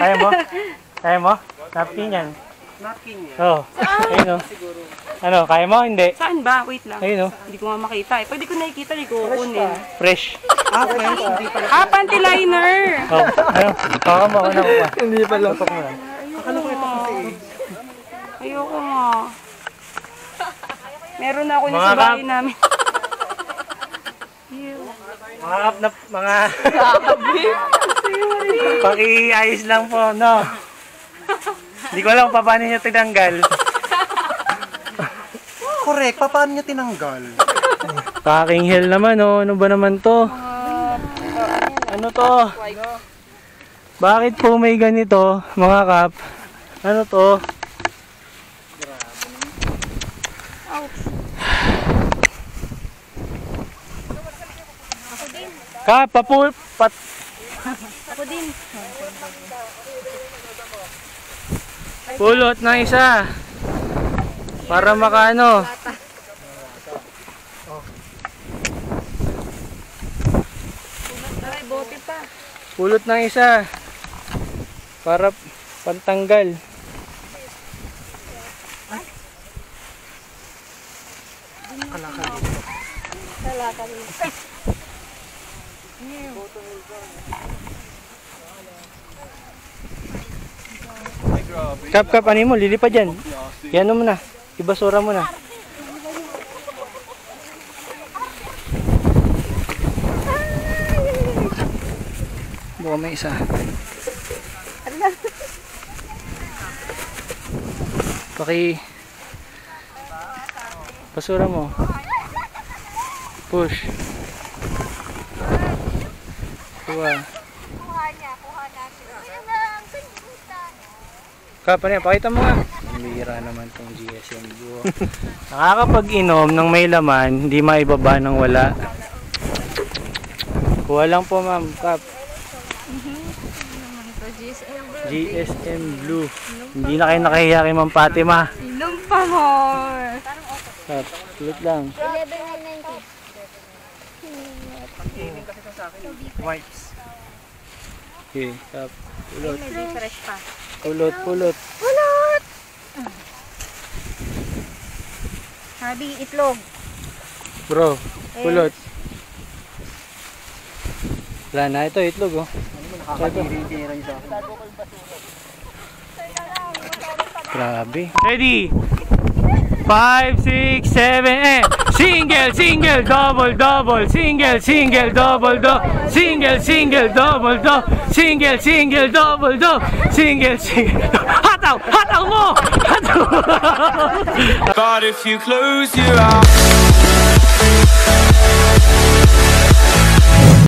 Kaya mo? Kaya mo? Napkin yan. Napkin yan? Oo. Ayun o. Ano, kaya mo? Hindi. Saan ba? Wait lang. Ayun o. Hindi ko nga makita eh. Pwede ko nakikita, hindi ko kukunin. Fresh. Fresh. Hindi pala. Panty liner! Oh, ano? Baka mo ako na ko pa. Hindi pala. Tutok mo lang. Akala ko ito kasi Ayoko nga. Meron na ako niya Mga sa bahay kap. namin. Mga kap na, mga... Pakiayos lang po, no? Hindi ko alam kung paano niya tinanggal. correct. Paano niya tinanggal? Fucking hell naman, oh. Ano ba naman to? Ano to? Bakit po may ganito, mga kap? Ano to? Kap, Ako din. pulot ng isa. Para makaano. Aray, bote pa. Pulot ng isa. Para pantanggal. Kalakal. Kap, ano mo? Lilipad yan. Yan mo na. Ibasura mo na. Buka may isa. Basura mo. Push. Kuha. Kap, ano yan? Pakita mo nga. Bihira naman tong GSM Blue. Nakakapag-inom ng may laman, hindi maibaba ng wala. Kuha lang po, ma'am. Kap. GSM Blue. Hindi na kayo nakahiya kay Ma'am Fatima. Inom pa more. Kap, tulot lang. 11.90. Wipes. Okay, Kap. Pulot. May fresh pa. Pulot. Pulot! Sabi, itlog. Bro, pulot. Wala na ito, itlog oh. Nakakatira niyo sa akin. Grabe. Ready? 5, 6, 7, and single, double, single, double, single, double, single, double, single, hataw mo! But if you close your eyes